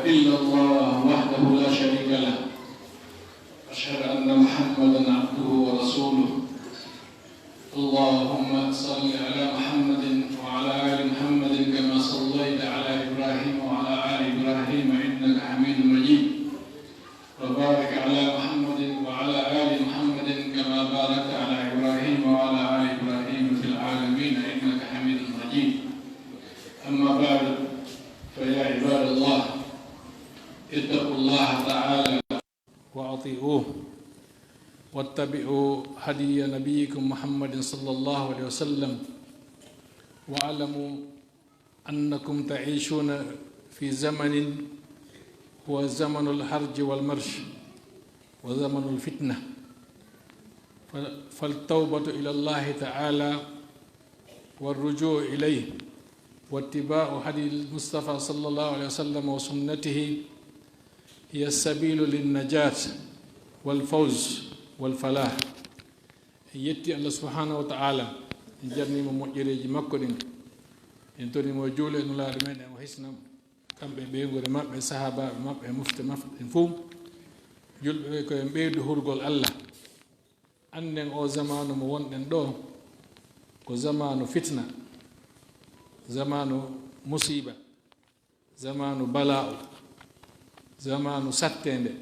إلا الله وحده لا شريك له أشهد أن محمدا عبده ورسوله اللهم صل على محمد وعلى آل محمد كما صليت على إبراهيم وعلى آل إبراهيم إنك حميد مجيد وبارك على محمد وعلى آل محمد كما باركت على إبراهيم وعلى آل إبراهيم في العالمين إنك حميد مجيد أما بعد فيا عباد الله اتقوا الله تعالى وأطيعوه واتبعوا هدي نبيكم محمد صلى الله عليه وسلم واعلموا أنكم تعيشون في زمن هو زمن الحرج والمرش وزمن الفتنة فالتوبة إلى الله تعالى والرجوع إليه واتباع هدي المصطفى صلى الله عليه وسلم وسنته هي السبيل للنجاة والفوز والفلاح يتي الله سبحانه وتعالى جرني مجري مكودين انتوني مو جولي نلا رمين وحسنا kambe be ngore mabbe sahaba mabbe mufti fu julbe ko en beedu hurgol Allah anden o zamanu mo wonden do ko zamanu fitna zamanu musiba zamanu bala'u zamanu sattende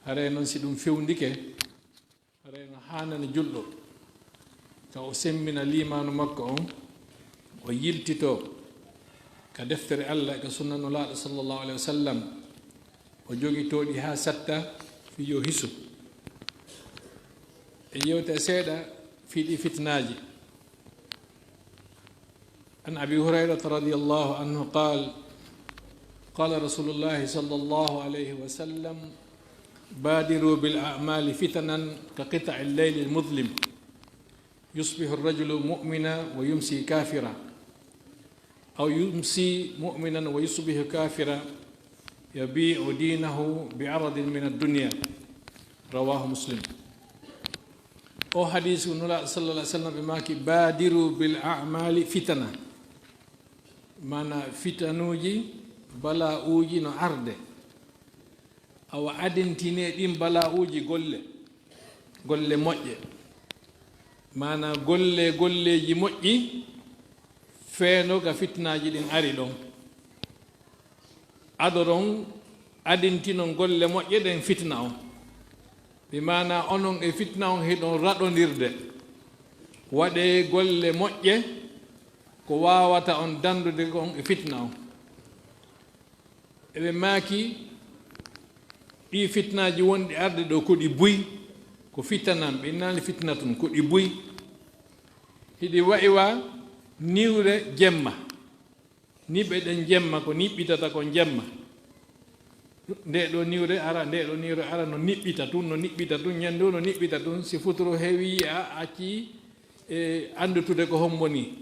hare non si dum fewndike hare no hanani juldo ka o semmina limanu makko on o yiltito ka deftere Allah ka sunna nulaaɗo sallallahu alaihi wasallam o jogitoɗi ha satta fi yo hisu e yewte seeɗa fiiɗi fitnaji an abi hurayrata radiyallahu anhu qala rasulullahi sallallahu alaihi wasallam badiru bil a'mali fitanan ka qita'i al-layli al-mudlim yusbihu ar-rajulu mu'mina wa yumsi kafira أو يمسي مؤمنا ويصبح كافرا يبيع دينه بعرض من الدنيا رواه مسلم أو حديث نلا صلى الله عليه وسلم بماكي بادروا بالأعمال فتنة معنى فتنوجي بلا أوجي نو عرض أو أدنتيني دين بلا أوجي قل موجي معنى قل جي feeno ga fitnaaji ɗin ari ɗon adoron adintinon golle moƴƴe ɗen fitna on ɓe mana onon e fitna on heɗon raɗodirde waɗe golle moƴƴe ko wawata on dandude on e fitna on eɓe maaki ɗi fitnaaji wonɗi arde ɗo ko ɗi buy ko fitanan ɓe nani fitna tun ko ɗi buy hiɗi wayiwa niwre jemma niɓe ɗen jemma ko niɓɓitata kon jemma nde ɗo niwre ara no niɓɓita tun ñande no niɓɓita tun si futuro heewi a acci e andutude ko hombo ni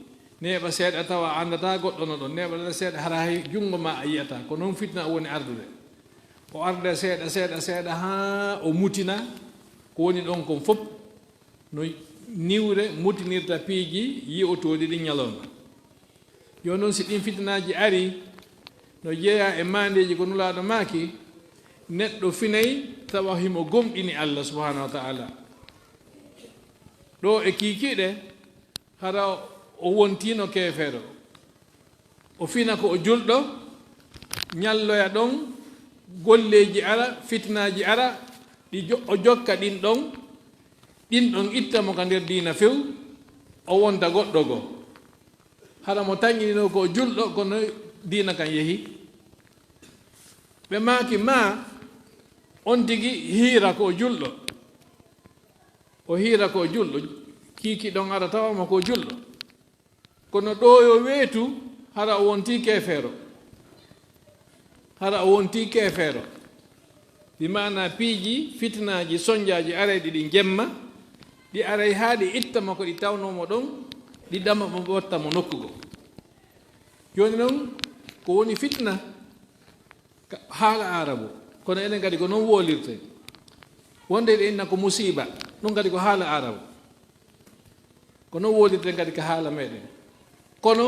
neɓa seeɗa tawa andata goɗɗo no ɗon neɓa seeɗa hara hay jungo ma a yiyata ko noon fitna woni ardude o arde seeɗa ha o mutina ko woni ɗon kon fof no niwre mutinirta piiji yi'otoɗi ɗi ñalawma yo noon si ɗin fitnaji ari no jeeya e mandeji ko nulaaɗo maaki neɗɗo finayi tawa himo gomɗini Allah subhanahu wa ta'ala ɗo e kiikiiɗe hara o wontino keefeero o fina ko o julɗo ñalloya ɗon golleji ara fitnaji ara o jokka ɗin ɗon ittamo ka nder diina few o wonta goɗɗo goo hara mo tañinino ko julɗo kono diina kan yehi ɓe maaki ma on tigi hiira ko julɗo o hiira ko julɗo kiiki ɗon ara tawama ko julɗo kono ɗo yo weetu hara o wonti keefeero bi mana piiji fitnaaji soñjaaji arayɗi ɗi jemma ɗi aray haa ɗi ittama ko ɗi tawnomo ɗon ɗi ɗama mo wattamo nokkugo joni noon ko woni fitna haala arabu kono enen kadi ko noon woolirte wonde ɗe inna ko musiba ɗum kadi ko haala arabu ko noon woolirten kadi ko haala meɗen kono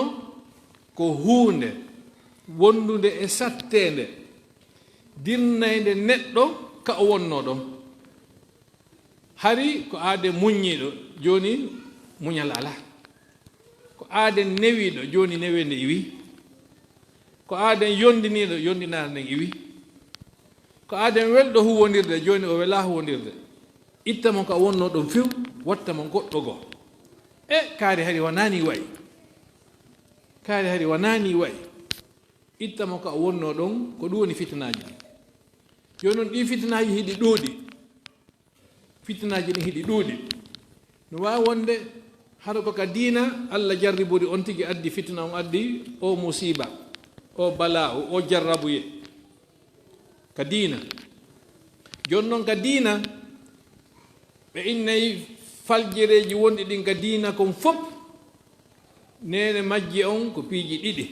ko huunde wondude e sattende dirnayde neɗɗo ka o wonno ɗon hari ko aade muññiɗo joni muñal ala ko aaden newiɗo joni newende iwi ko aaden yondiniɗo yondinare nden iwi ko aaden welɗo huwondirde joni o wela huwondirde itta mon ko wonno ɗon few watta mo goɗɗo goo kaari hari wonani wayi kaari hari wonani wayi itta mo ko wonno ɗon ko ɗum woni fitnaji joni noon ɗi fitnaji hiɗi ɗuuɗi fitnaji ɗin hiɗi ɗuuɗi no wawi wonde haɗa ko ka diina Allah jarriburi on tigi addi fitna on addi o musiba o bala o jarrabuye ka diina joni noon ka diina ɓe innayi faljireji wonɗi ɗin ka diina kon fof nene majji on ko piiji ɗiɗi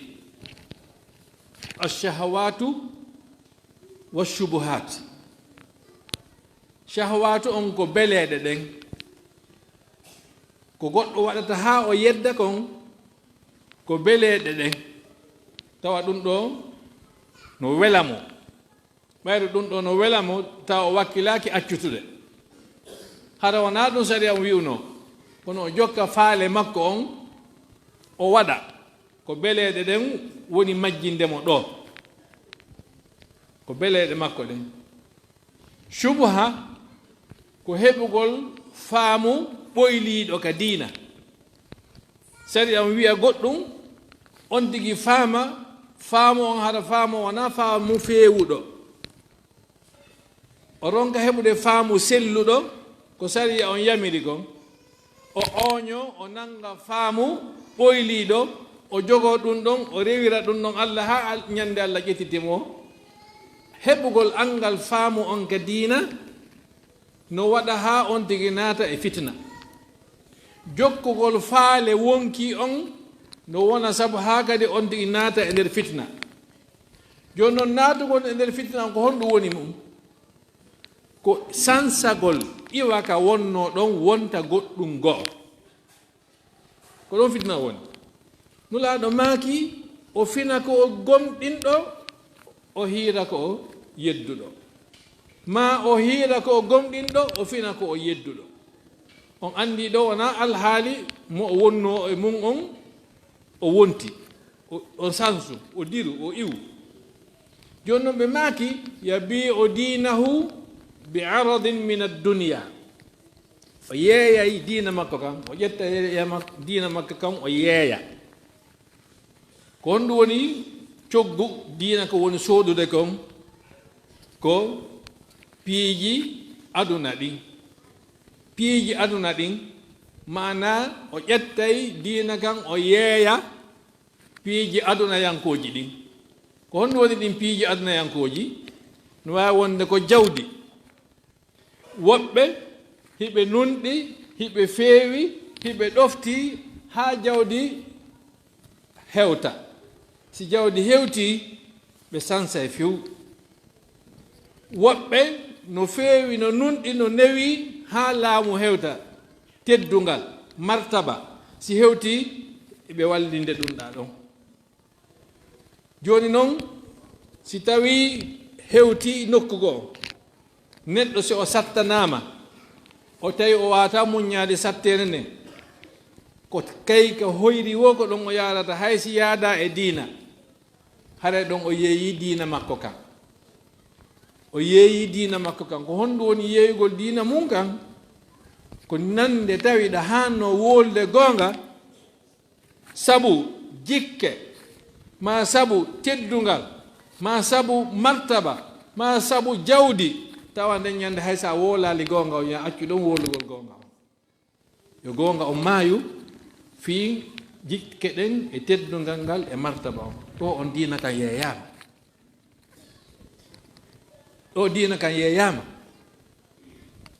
alshahawatu washubuhat shahawatu on ko beleɗe ɗen ko goɗɗo waɗata ha o yedda kon ko beleɗe ɗen tawa ɗum ɗo no welamo ɓayde ɗum ɗo no welamo tawa o wakkilaki accutude hara wona ɗum sariya wiwno kono o jokka faale makko on o waɗa ko beleɗe ɗen woni majjindemo ɗo ko beleɗe makko ɗen shubha ko heɓugol faamu ɓoyliɗo ka diina sariya wiya goɗɗum on tigi faama faamu on hara faamu wona faamu feewuɗo o ronka heɓude faamu selluɗo ko sariya on yamiri kon o ooño o nanga faamu ɓoyliɗo o jogo ɗum ɗon o rewira ɗum ɗon Allah ha ñande Allah ƴettitimo heɓugol angal faamu on ka diina no waɗa ha on tigi naata e fitna jokkugol faale wonki on no wona sabu ha kadi on tigi naata e nder fitna joni noon naatugol e nder fitna on ko honɗum woni mum ko sansagol iwa ka wonno ɗon wonta goɗɗum goo ko ɗon fitna woni nulaaɗo maaki o fina ko o gomɗinɗo o hiira ko o yedduɗo ma o hiira ko o gomɗinɗo o fina ko o yedduɗo on andi ɗo wona alhaali mo o wonno e mum on o wonti o sansu o diru o iwu joni noon ɓe maaki yabi'u dinahu bi aradin min adduniya o yeeyay diina makko kam o ƴetta diina makko kam o yeeya ko honɗum woni coggu diina ko woni soodude kon ko piiji aduna ɗin piiji aduna ɗin mana o ƴettay diina kan o yeeya piiji adunayankoji ɗin ko honɗum woni ɗin piiji adunayankoji no wawi wonde ko jawdi woɓɓe hiɓe nunɗi hiɓe feewi hiɓe ɗofti ha jawdi hewta si jawdi hewti ɓe sansa e few woɓɓe no feewi no nunɗi no newi ha laamu hewta teddungal martaba si hewti ɓe wallinde ɗum ɗa ɗon joni noon si tawi hewti nokku goo neɗɗo si o sattanama o tawi o wata muññade sattere nden ko kay ka hoyri wo ko ɗon o yarata hay si yaada e diina hare ɗon o yeeyi diina makko kan o yeeyi diina makko kan ko honɗum woni yeeygol diina mum kan ko nande tawiɗa hanno wolde goonga sabu jikke ma sabu teddungal ma sabu martaba ma sabu jawdi tawa nden ñande hay sa wolali goonga o ya accu ɗon wolugol goonga o yo goonga o maayu fii jikke ɗen e teddungal ngal e martaba o ɗo on diina kan yeeyama ɗo diina kan yeeyama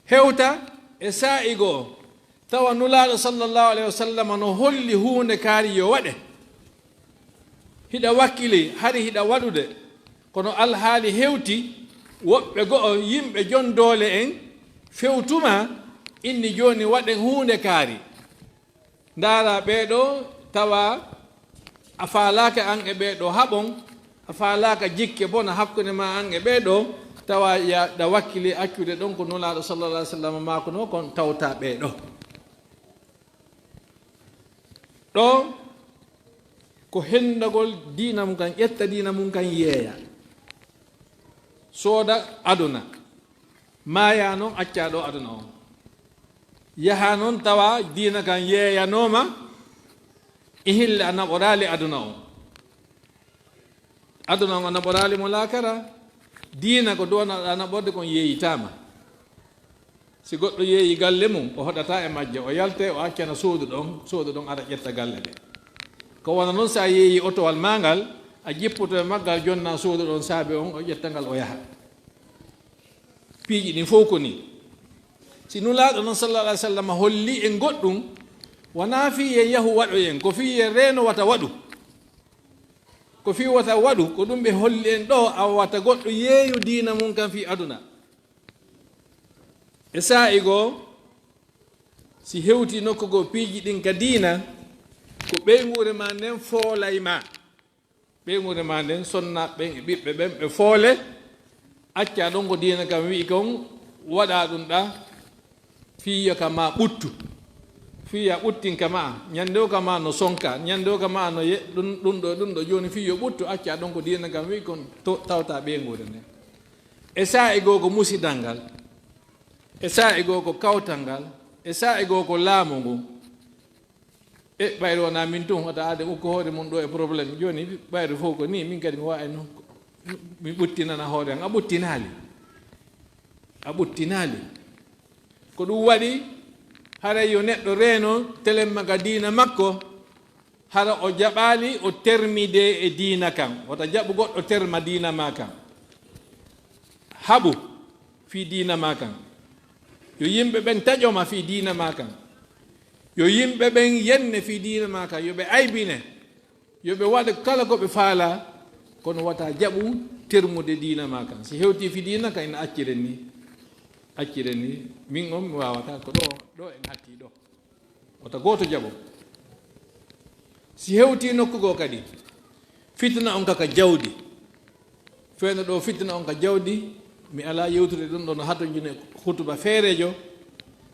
hewta e saa'igoo tawa nulaaɗo sallllahu alayhi wa sallam no holli huunde kaari yo waɗe hiɗa wakkili hari hiɗa waɗude kono alhaali hewti woɓɓe go'o yimɓe jon doole en fewtuma inni jooni waɗen huunde kaari ndaara ɓeeɗo tawa a faalaake an e ɓeeɗo haɓon afalaka jikke bona hakkunde ma an e ɓeeɗo tawa yaɗa wakkili accude ɗon ko nulaaɗo sallallah alih w sallam maako no kon tawta ɓeeɗo ɗo ko hendagol diina mum kan ƴetta diina mum kan yeeya sooda aduna maaya noon acca ɗo aduna on yaha noon tawa diina kan yeeyanoma e hille a naɓorali aduna on aduna on a naɓorali mo laakara diina ko duwanoɗa naɓorde kon yeeyitama si goɗɗo yeeyi galle mum o hoɗata e majje o yalte o accana suudu ɗon aɗa ƴetta galle ɗe ko wona noon sa yeeyi otowal ma ngal a jippoto e maggal jonna suudu ɗon saabe on o ƴettangal o yaha piiji ɗin fof ko ni si nulaaɗo noon sallallah alih w sallam holli en goɗɗum wona fiye yahu waɗoyen ko fiye reeno wata waɗu ko fi wata waɗu ko ɗum ɓe holli en ɗo a wata goɗɗo yeeyu diina mum kam fi aduna e saa'i goo si hewti nokku goo piiji ɗin ka diina ko ɓeyngure ma nden foolay ma ɓeyngure ma nden sonna ɓen e ɓiɓɓe ɓen ɓe foole acca ɗon ko diina kam wi'i kon waɗa ɗum ɗa fiya ka ma ɓuttu fiya ɓuttin ka ma ñande o ka ma no sonka ñande o ka ma no ɗum ɗo joni fiyo ɓuttu acca ɗon ko diina kam wi'i kon tawta ɓeyngure nden e saa'i goo ko musidal ngal e saa'i goo ko kawtal ngal e saa'i goo ko laamu ngu e ɓayre wona min tun wata ade ukko hoore mum ɗo e probléme joni ɓayre fof ko ni min kadi mi wawi noon mi ɓuttinana hoore an a ɓuttinali ko ɗum waɗi haray yo neɗɗo reeno telemma ka diina makko hara o jaɓali o termide e diina kan wata jaɓu goɗɗo terma diina ma kan haɓu fi diina ma kan yo yimɓe ɓen taƴoma fi diina ma kan yo yimɓe ɓen yenne fi diina ma kan yoɓe aybine yoɓe waɗa kala ko ɓe faala kono wata jaɓu termude diina ma kan si hewti fi diina kan ina acciren ni min on mi wawata ko ɗo en hatti ɗo wata goto jaɓo si hewti nokku goo kadi fitna on kaka jawdi feeno ɗo fitna on ka jawdi mi ala yewtude ɗum ɗo no hatojine hutuba feerejo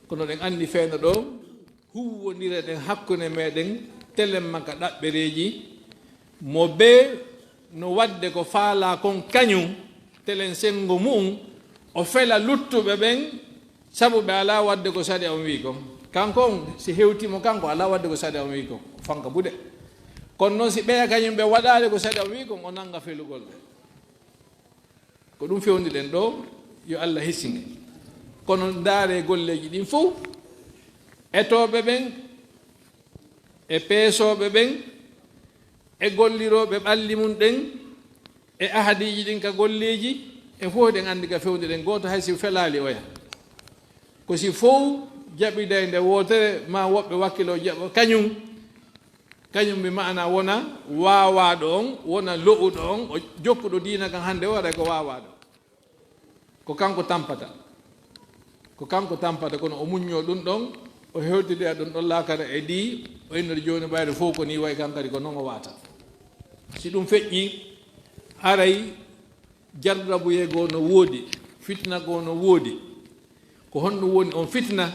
kono ɗen andi feeno ɗo huwwodire ɗen hakkunde meɗen telemma ka ɗaɓɓereji mo be no wadde ko faala kon kañum telen sengo mum o fela luttuɓe ɓen sabu ɓe ala wadde ko saɗi on wi kon kanko on si hewtimo kanko ala wadde ko saɗi on wi kon fanka buɗe kono noon si ɓeya kañum ɓe waɗade ko saɗi on wi kon o nanga felugol ɓe ko ɗum fewniɗen ɗo yo Allah hissige kono ndaare golleji ɗin fof etoɓe ɓen e peesoɓe ɓen e golliroɓe ɓalli mum ɗen e ahadiji ɗin ka golleji e fof ɗen andi ka fewniɗen goto haysi felali oya ko si fof jaɓiday nde wotere ma woɓɓe wakkilo jaɓo kañum mi maana wona wawaɗo on wona lo'uɗo on o jokkuɗo diina kan hande o waɗa ko wawaɗo ko kanko tampata kono o muñño ɗum ɗon o hewtide a ɗum ɗon laakara e ɗi o innode joni ɓayde fof ko ni way kan kadi ko noon o wata si ɗum feƴƴi haray jarrabuye goo no woodi fitna goo no woodi ko honɗum woni on fitna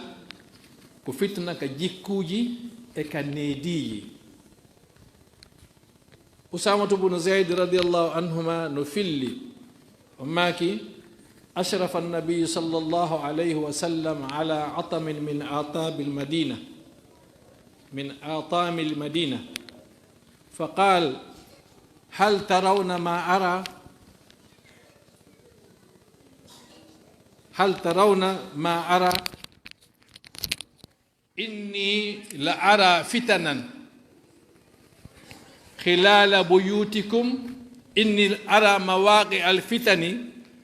ko fitna ka jikkuji e ka neediji usamatu bnu zayd radiallahu anhuma no filli o maaki ashrafa annabiyu sallallahu alayhi wa sallam ala atamin min atami almadina faqal hal tarawna ma ara inni la ara fitanan khilala buyutikum inni ara mawaqi alfitani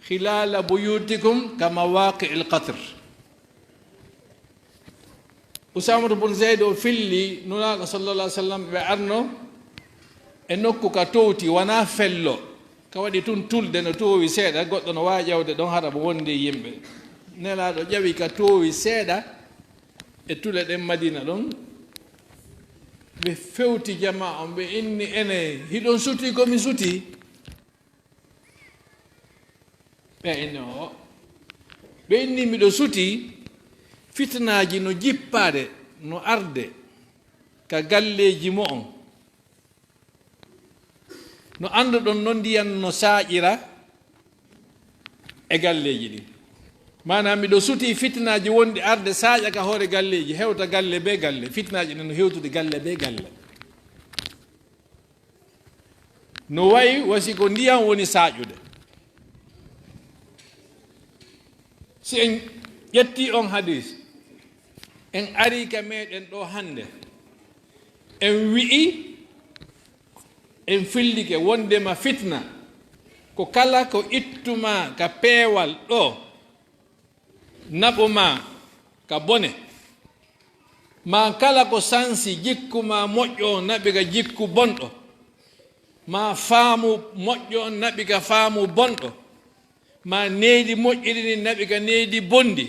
khilala buyutikum ka mawaqi alqatr usamatu bun zayd o filli nulaaɗo sallallah alih w sallam ɓe arno e nokku ka towti wona fello ka waɗi tun tulde no towi seeɗa goɗɗo no wawi ƴawde ɗon haɗa mo wonde yimɓe nelaɗo ƴawi ka towi seeɗa e tule ɗen madina ɗon ɓe fewti jama on ɓe inni ene hiɗon suti komi suti ɓe enne o ɓe inni miɗo suti fitnaji no jippade no arde ka galleji mo on no anduɗon no ndiyan no saaƴira e galleji ɗin manam miɗo suti fitnaji wonde arde saaƴa ka hoore galleji hewta galle be galle fitnaji ɗe no hewtude galle be galle no wayi wasi ko ndiyam woni saaƴude si en ƴetti on hadis en ari ka meɗen ɗo hande en wi'i en fillike wondema fitna ko kala ko ittuma ka peewal ɗo naɓoma ka bone ma kala ko sansi jikkuma moƴƴo naɓi ka jikku bonɗo ma faamu moƴƴo naɓi ka faamu bonɗo ma needi moƴƴiri ni naɓi ka needi bondi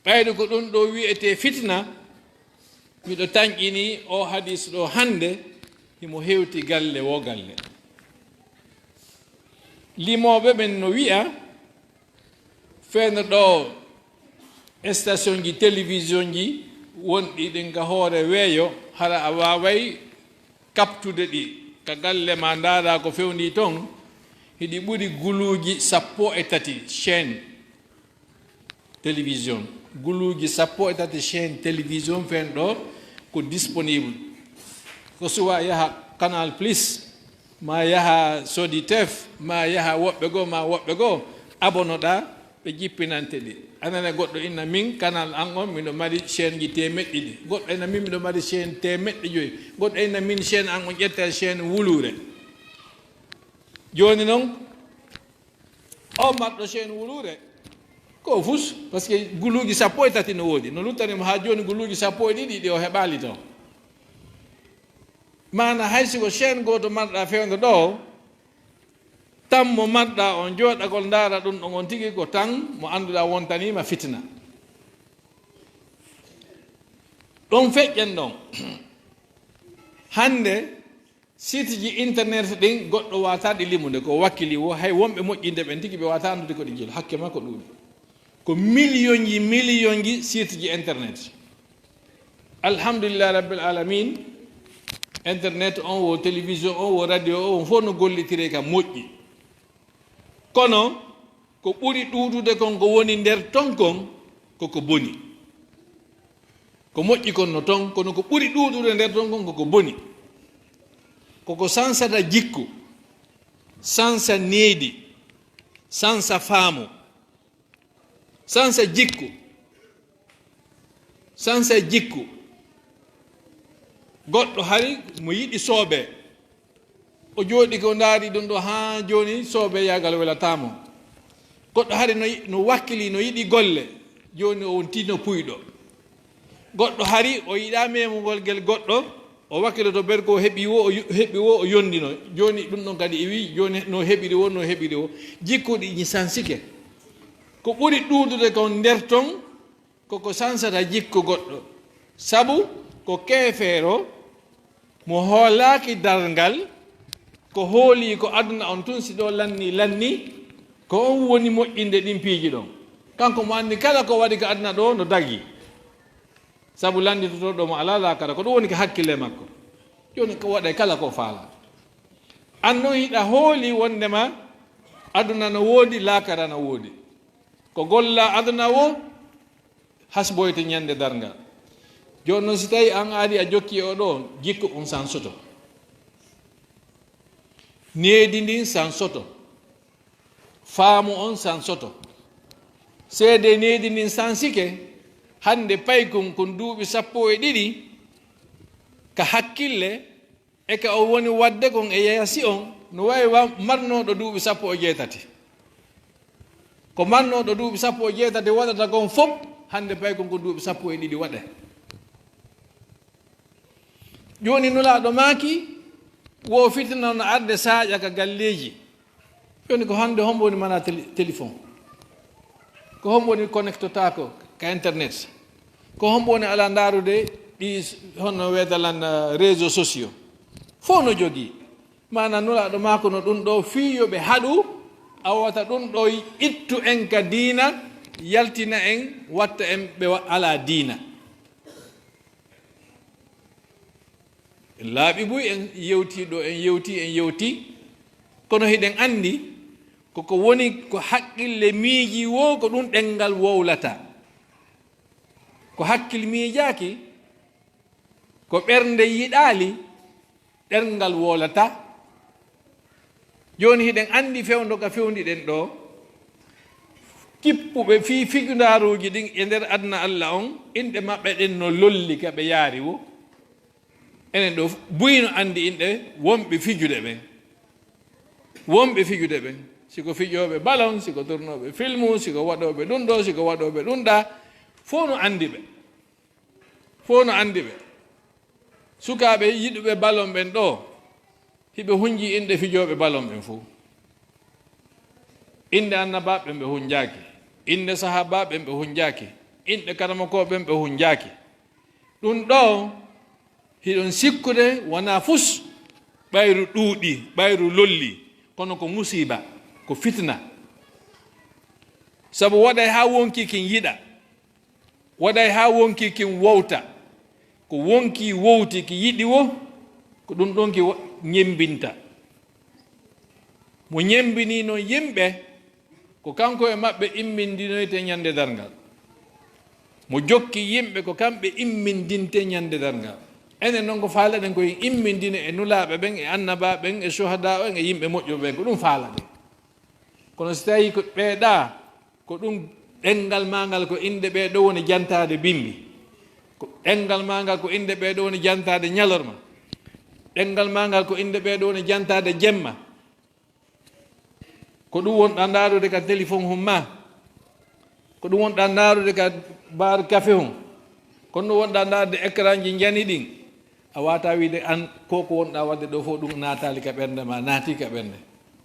ɓayde ko ɗum ɗo wiyete fitna miɗo tañƴini o hadis ɗo hande himo hewti galle wo galle limoɓe ɓen no wiya feeno ɗo station ji télévision ji wonɗi ɗin ka hoore weeyo hara a waway kaptude ɗi ka galle ma ndaara ko fewndi toon hiɗi ɓuri guluuji 13 chaîne télévision guluuji 13 chaîne télévision fen ɗo ko disponible ko suwa yaha canal plus ma yaha soditef ma yaha woɓɓe goo ma woɓɓe goo abonoɗa ɓe jippinante ɗi anane goɗɗo inna min canal an on miɗo mari chaîne ji temeɗɗi ɗi goɗɗo inna min miɗo mari chaîne temeɗɗe joyi goɗɗo inna min chaîne an on ƴetta chaîne wulure joni noon o marɗo chaîne wulure ko fus par ce que guluuji 13 no woodi no luttanimo ha joni guluuji 12 ɗi o heɓali taw mana hay siko chaîne goto marɗa fewde ɗo tan mo marɗa on jooɗagol ndaara ɗum ɗon on tigi ko tan mo annduɗa wontanima fitna ɗon feƴƴen ɗon hande site ji internet ɗin goɗɗo wataɗi limude ko wakkili wo hay wonɓe moƴƴinde ɓen tigi ɓe wata andude koɗi jeel hakke ma ko ɗuuɗi ko million ji site ji internet alhamdulillah rabbil alamin internet on wo télévision on wo radio on fof no gollitire ka moƴƴi kono ko ɓuri ɗuuɗude kon ko woni nder ton kon koko boni ko moƴƴi kon no ton kono ko ɓuri ɗuuɗude nder ton kon koko boni koko sansata jikku sansa needi sansa faamu sansa jikku sansa jikku goɗɗo hari mo yiɗi soobe o jooɗi ko ndaari ɗum ɗo haa jooni soobe yagal welatamo goɗɗo hari no wakkili no yiɗi golle jooni o wontino puyɗo goɗɗo hari o yiɗa memugol gel goɗɗo o wakkilo to ber ko heɓi wo o yondino jooni ɗum ɗon kadi iwi jooni no heɓiri wo jikkuɗi ñi sansike ko ɓuri ɗuuɗude kon nder ton koko sansata jikku goɗɗo sabu ko keefeero mo hoolaaki darngal ko hooli ko aduna on tun si ɗo lanni ko on woni moƴƴinde ɗin piiji ɗon kanko mo anndi kala ko waɗi ko aduna ɗo no dagi sabu landitotoɗo mo ala lakara ko ɗum woni ko hakkille makko joni ko waɗa kala ko faala an noon hiɗa hooli wondema aduna no woodi lakara no woodi ko golla aduna wo hasboyte ñande darngal joni noon si tawi an ari a jokki o ɗo jikku on san soto needi ndin san soto faamu on san soto seede needi ndin san sike hande pay kon duuɓi 12 ka hakkille e ka o woni wadde kon e yeyasi on no wawi marnoɗo duuɓi 17 ko marnoɗo duuɓi 17 waɗata kon fof hande pay kon duuɓi 12 waɗe joni nulaɗo maaki wo fitina no arde saaƴa ka galleji joni ko hande hombo woni mana téléphone ko hombo woni connectotako ka internet ko hombo woni ala ndarude ɗi hono weedalan réseau sociaux fof no jogii mana nulaɗo maako no ɗum ɗo fiyoɓe haɗu awata ɗum ɗo ittu en ka diina yaltina en watta en ɓe ala diina. laaɓi buy en yewti ɗo en yewti kono hiɗen anndi koko woni ko haqqille miiji wo ko ɗum ɗenngal wowlata, ko hakkille miijaaki ko ɓernde yiɗaali ɗerngal wolata. jooni hiɗen anndi fewndo ka fewndiɗen ɗo kippuɓe fii figundaaruuji ɗin e nder aduna Allah on inɗe maɓɓe ɗen no lolli ka ɓe yaari wo. enen ɗo buyino anndi inɗe wonɓe fijude ɓen siko fijooɓe ballon, siko tornooɓe filmu, siko waɗooɓe ɗum ɗo, siko waɗooɓe ɗum ɗa, fof no anndi ɓe sukaaɓe yiɗuɓe ballon ɓen ɗo hiɓe hunji inɗe fijooɓe ballon ɓen fof. inde annabaaɓe ɓe hunjaaki, inde sahabaaɓe ɓe hunjaaki, inɗe karamakooɓe ɓen ɓe hunjaaki. ɗum ɗo hiɗon sikkude wonaa fus ɓayru ɗuuɗi, ɓayru lolli, kono ko musiba, ko fitna. sabu waɗay haa wonki kin yiɗa, waɗay haa wonki kin wowta, ko wonki wowti ki yiɗi wo ko ɗum ɗon ki ñembinta. mo ñembini noon yimɓe ko kanko e maɓɓe immindinoyte ñande darngal, mo jokki yimɓe ko kamɓe immindinte ñande darngal. enen noon ko faalaɗen koye immindine e nulaaɓe ɓen e annaba ɓen e sohada en e yimɓe moƴƴuɓe ɓen, ko ɗum faalaɗen. kono so tawi ko ɓeeɗa ko ɗum ɗenngal mangal ko inde ɓeeɗo woni jantade bimbi, ko ɗenngal mangal ko inde ɓeeɗo woni jantade ñalorma, ɗenngal mangal ko inde ɓeeɗo woni jantade jemma, ko ɗum wonɗa ndaarude ka téléphone hum ma, ko ɗum wonɗa ndaarude ka bar café hum, kono ɗum wonɗa ndaarude écran ji jani ɗin, a wata wiide an koko wonɗa wadde ɗo fof ɗum naatali ka ɓernde ma, naati ka ɓernde,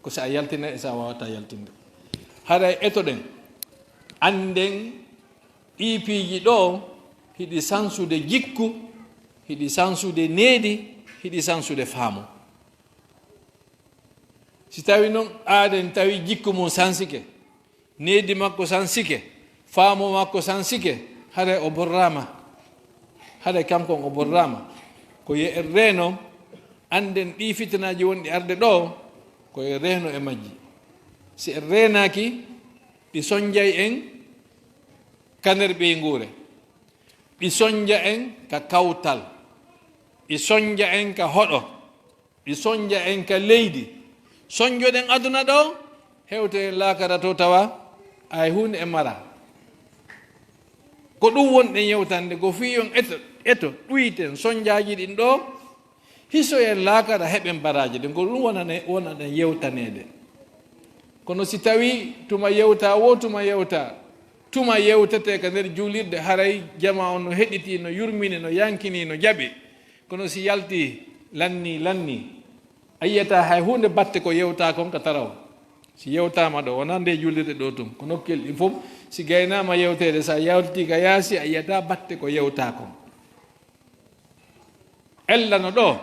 ko sa yaltina e sa wawata yaltinde. haray etoɗen anden ɗipiiji ɗo hiɗi sansude jikku, hiɗi sansude needi, hiɗi sansude faamu. si tawi noon aaden tawi jikku mum sansike, needi makko sansike, faamu makko sansike, haray o borrama, haray kankon o borrama. ko ye en reeno anden ɗi fitinaji wonɗi arde ɗo koye reeno e majji. si en reenaki ɗi soñjay en ka nder ɓeyngure, ɗi soñja en ka kawtal, ɗi soñja en ka hoɗo, ɗi soñja en ka leydi. soñjoɗen aduna ɗo hewte en laakara to tawa ay hunde e mara. ko ɗum wonɗen yewtande ko fi on eto ɗuyten soñjaji ɗin ɗo hiso en laakara heɓen baraji ɗin, ko ɗum wonaɗen yewtanede. kono si tawi tuma yewta wo tuma yewtete ka nder juulirde, haray jama on no heɗiti, no yurmini, no yankini, no jaɓi. kono si yalti lanni a yiyata hay hunde batte ko yewta kon ka taraw. si yewtama ɗo wona nde juulirde ɗo tum, ko nokkel ɗin fof si gaynama yewtede, sa yalti ka yaasi a yiyata batte ko yewta kon. ellano ɗo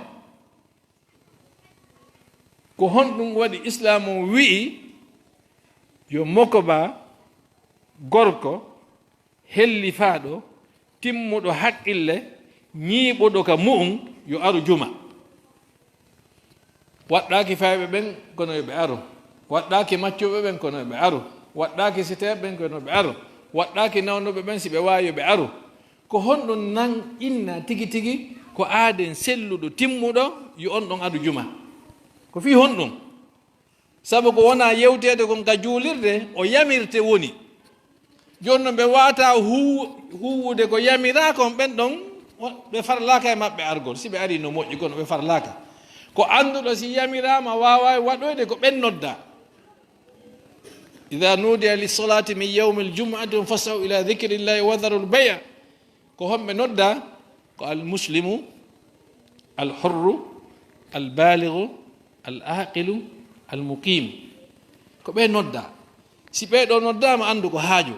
ko honɗum waɗi islamu wi'i yo mokoba gorko hellifaɗo timmuɗo haqqille ñiiɓuɗo ka mu'um yo aru juma. waɗɗaki fayɓe ɓen kono yoɓe aru, waɗɗaki maccuɓe ɓen kono yoɓe aru, waɗɗaki siteɓe ɓen kono yoɓe aru, waɗɗaki nawnuɓe ɓen si ɓe wawi yoɓe aru. ko honɗum nan inna tigi tigi ko aaden selluɗo timmuɗo yo on ɗon adu juma. ko fi honɗum sabu ko wona yewtede kon ka juulirde o yamirte woni. joni noon ɓe wata huwude ko yamira kon ɓen ɗon ɓe farlaka e maɓɓe argol. si ɓe ari no moƴƴi kono ɓe farlaka. ko anduɗo si yamirama wawa waɗoyde ko ɓen nodda. ida nudiya lissolati min yawmi ljumati fasaw ila dhikrillahi wadharu lbaya. ko homɓe nodda ko almuslimu alhurru albaligu alaqilu almuqim. ko ɓe nodda. si ɓeɗo noddama andu ko haaju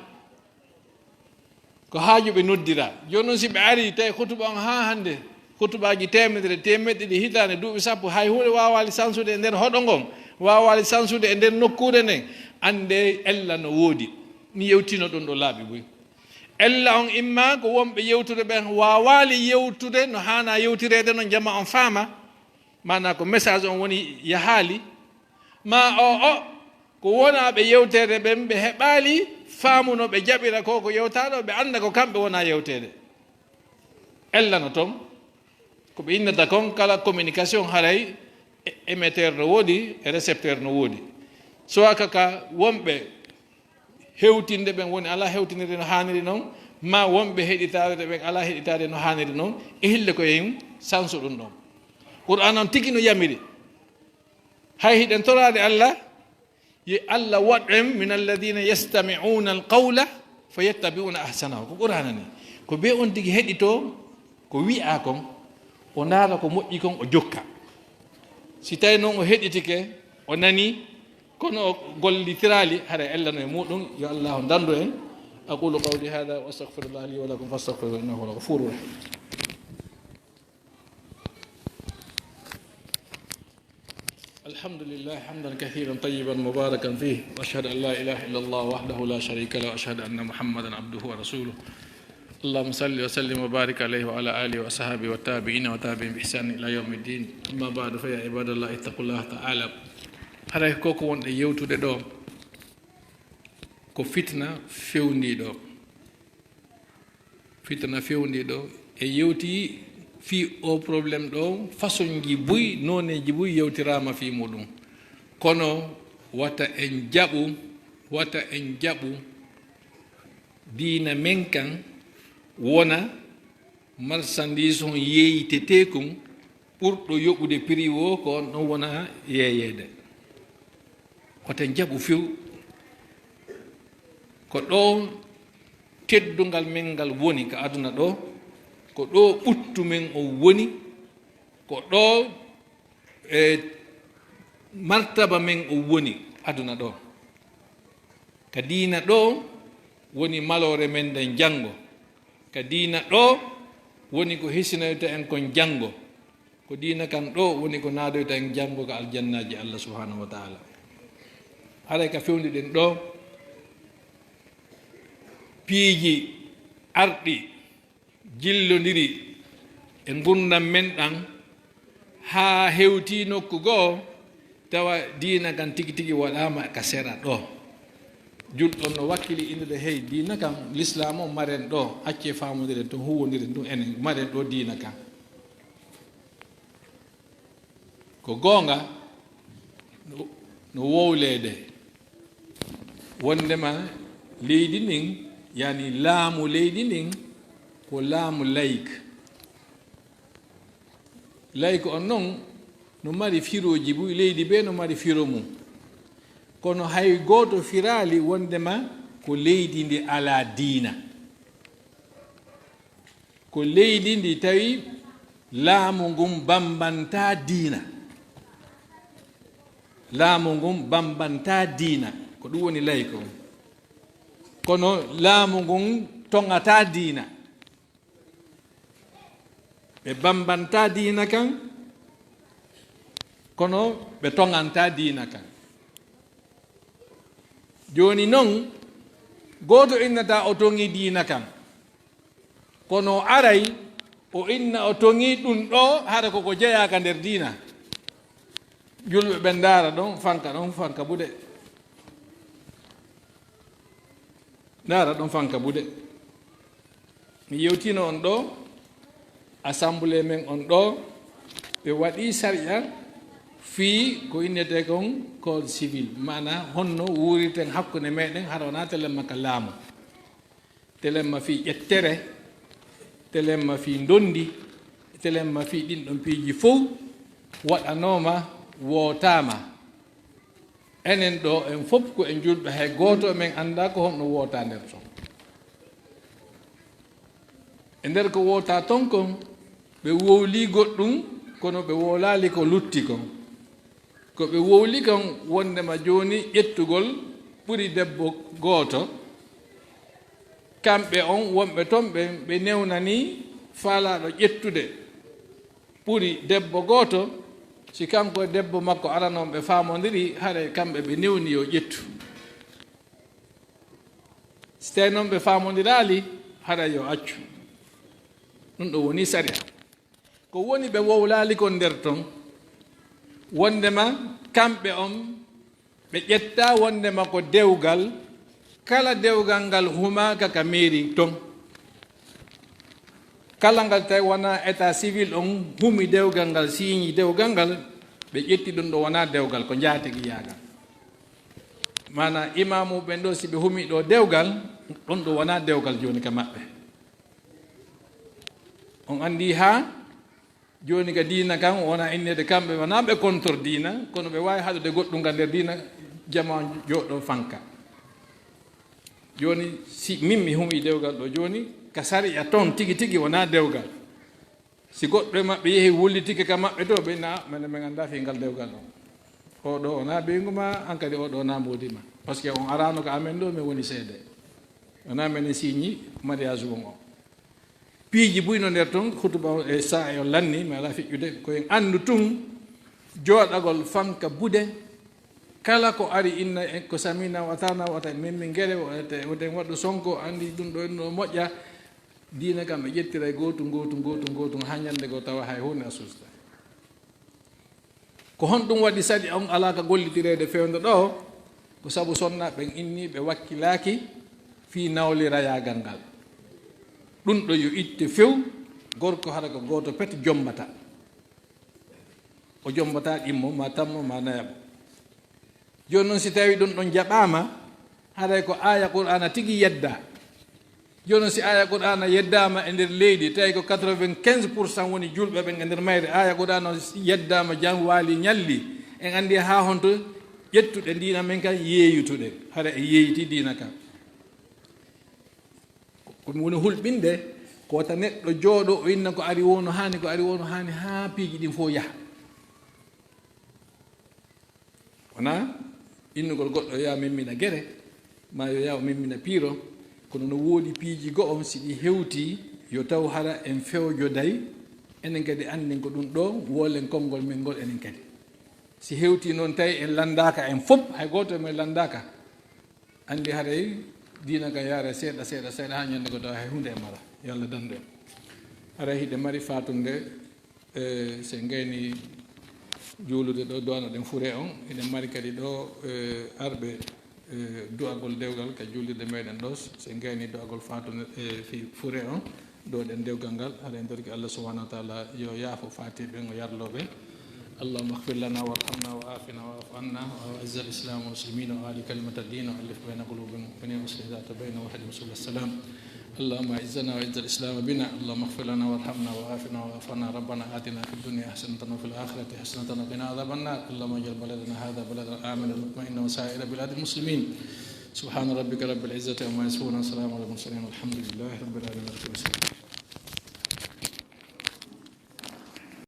ɓe noddira. joni noon si ɓe ari tawi hutuba on ha hande hutubaji temedere temedde ɗiɗi hitande duuɓi sappo hay hunde wawali sansude e nder hoɗo ngon, wawali sansude e nder nokkude nden, ande ella no woodi ni yewtino ɗon ɗo laaɓi boy ella on imma ko wonɓe yewtude ɓen waawali yewtude no haana yewtirede no jama on faama mana ko message on woni yahaali ma o ko wonaɓe yewtere ɓen ɓe heɓaali faamuno ɓe jaɓira ko ko yewtaɗo ɓe anda ko kamɓe wona yewtede ella no toon ko ɓe innata kon kala communication haray émetteur no woodi e récepteur no woodi soit kaka wonɓe hewtinde ɓen woni ala hewtinirde no haaniri noon ma wonɓe heɗitade ɓen ala heɗitade no haaniri noon e hille ko yen sanso ɗum ɗon qur'an on tigi no yamiri hay hiɗen torade allah ye allah waɗen min alladina yastami'una alqawla fa yattabi'una ahsanahu ko qur'ana ni ko be on tigi heɗito ko wi'a kon o ndaara ko moƴƴi kon o jokka si tawi noon o heɗitike o nani kono o gollitirali hara ellano e muɗum yo allah dandu en aqulu qawli hada wa astaghfirullah li wa lakum fastaghfiruhu innahu huwal ghafurur rahim الحمد لله حمدا كثيرا طيبا مباركا فيه واشهد ان لا اله الا الله وحده لا شريك له واشهد ان محمدا عبده ورسوله اللهم صل وسلم وبارك عليه وعلى اله واصحابه والتابعين وتابعين باحسان الى يوم الدين اما بعد فيا عباد الله اتقوا الله تعالى haray koko wonɗe yewtude ɗo ko fitna fewndiɗo e yewti fi o probléme ɗo façon ji buy noneji buy yewtirama fi muɗum kono wata en jaɓu diina men kan wona marchandise on yeeytete kon ɓurɗo yoɓude prix o ko on ɗon wona yeeyede woten jaɓu few ko ɗo teddungal men ngal woni ka aduna ɗo ko ɗo ɓuttu men o woni ko ɗo martaba men o woni aduna ɗo ka diina ɗo woni malore men den janngo ka diina ɗo woni ko hisinoyta en kon janngo ko diina kan ɗo woni ko naadoyta en janngo ka aljannaji allah subhanahu wa taala haray ka fewniɗen ɗo piiji arɗi jillodiri e gurdam men ɗan haa hewti nokku goo tawa diina kan tigi tigi waɗama ka sera ɗo julɗon no wakkili indede hey diina kam l'islam o maren ɗo acce famodiren to huwodiren ɗum enen maren ɗo diina kan ko goonga no wowlede wondema leydi ndin yani laamu leydi ndin ko laamu layk on noon no mari firoji buy leydi be no mari firo mum kono hay gooto firali wondema ko leydi ndi ala diina ko leydi ndi tawi laamu ngun bambanta diina laamu ngun bambanta diina ko ɗum woni layk on kono laamu ngun tongata diina ɓe bambanta diina kan kono ɓe tonganta diina kan joni noon gooto innata o tongi diina kan kono aray o inna o tongi ɗum ɗo hara koko jeyaka nder diina julɓe ɓe ndaara ɗon fanka buɗe ndaara ɗon fanka buɗe mi yewtino on ɗo assemblée men on ɗo ɓe waɗi saria fii ko innete kon code civil mana honno wuuriten hakkunde meɗen hara wona telemma ka laamu telemma fii ƴettere telemma fii ndondi telemma fii ɗin ɗon piiji fof waɗanoma wootama enen ɗo en fof ko en julɓe hay gooto men annda ko honno woota nder ton e nder ko woota ton kon ɓe wowli goɗɗum kono ɓe wolali ko lutti kon ko ɓe wowli kon wondema joni ƴettugol ɓuri debbo gooto kamɓe on wonɓe ton ɓe newnani faalaɗo ƴettude ɓuri debbo gooto si kanko e debbo makko aranon ɓe faamodiri haɗa kamɓe ɓe newni yo ƴettu tawi noon ɓe famondirali haɗa yo accu ɗum ɗo woni saria ko woni ɓe wowlali kon nder ton wondema kamɓe on ɓe ƴetta wondema ko dewgal kala dewgal ngal humaka ka mairie ton kala ngal tawi wona état civil on humi dewgal ngal siñi dewgal ngal ɓe ƴetti ɗum ɗo wona dewgal ko jaatigui yagal mana imamu ɓen ɗo si ɓe humi ɗo dewgal ɗon ɗo wona dewgal joni ka maɓɓe on andi ha joni ka diina kan wona innede kamɓe wona ɓe contre diina kono ɓe wawi haɗude goɗɗungal nder diina jama joɗo fanka joni si min mi humi dewgal ɗo joni ka sariya toon tigi tigi wona dewgal si goɗɗo e maɓɓe yeehi wullitike ka maɓɓe to ɓe na mene ɓe ganda fingal dewgal ɗo oɗo wona ɓeygu ma an kadi oɗo na mbodima par ce que on arano ko amen ɗo min woni seede wona menen signi mariage won o piiji buyno nder toon hutuba e sa e o lanni mi ala fiƴƴude koyen andu tun jooɗagol fanka bude kala ko ari inna ko samina watana wata min gueɗe woten waɗɗo sonko andi ɗum ɗo ɗo moƴƴa diina kam ɓe ƴettira gotum ha ñande go tawa hay hunde a susta ko honɗum waɗi sadi on ala ka gollitirede fewde ɗo ko saabu sonna ɓen inni ɓe wakkilaki fi nawlira yagal ngal ɗum ɗo yo itte few gorko haɗa ko goto pete jombata o jombata ɗimmo ma tammo ma nayabo joni noon si tawi ɗum ɗon jaɓama haɗay ko aya qur'ana tigui yedda joni noon si aya qur'ana yeddama e nder leydi tawi ko 95% woni julɓe ɓen e nder mayre aya qur'ana yeddama jam waali ñalli en andi ha honto ƴettuɗe dina men kan yeeyutuɗe haɗa e yeeyti dina kam komi woni hulɓinde ko wata neɗɗo jooɗo o inna ko ari wono hani ko ari wono hani ha piiji ɗin fof yaha wona innugol goɗɗo ya memmina guere ma yo yaw memmina piiro kono no woodi piiji go'o si ɗi hewti yo taw hara en fewjoday enen kadi anden ko ɗum ɗo wolen konngol men ngol enen kadi si hewti noon tawi en landaka en fof hay goto men landaka andi haray dina ka yaara seeɗa ha ñande ko tawa hay hunde e mala yo Allah dandu en haray hiɗe mari fatunde se gayni juulude ɗo duwano ɗen fure on eɗen mari kadi ɗo arɓe du'agol dewgal ka juulirde meɗen ɗo se gayni du'agol fatunde fi fure on ɗo ɗen dewgal ngal haɗa en dorki Allah subhanahu wa taala yo yaafo fatiɓe o yarloɓe اللهم اغفر لنا وارحمنا وعافنا واعف عنا واعز الاسلام والمسلمين واعل كلمه الدين والف بين قلوب المؤمنين واصلح ذات بيننا وحد سبل السلام اللهم اعزنا واعز الاسلام بنا اللهم اغفر لنا وارحمنا وعافنا واعف عنا ربنا اتنا في الدنيا حسنه وفي الاخره حسنه وقنا عذاب النار اللهم اجعل بلدنا هذا بلدا امنا مطمئنا وسائر بلاد المسلمين سبحان ربك رب العزه عما يصفون وسلام على المرسلين والحمد لله رب العالمين.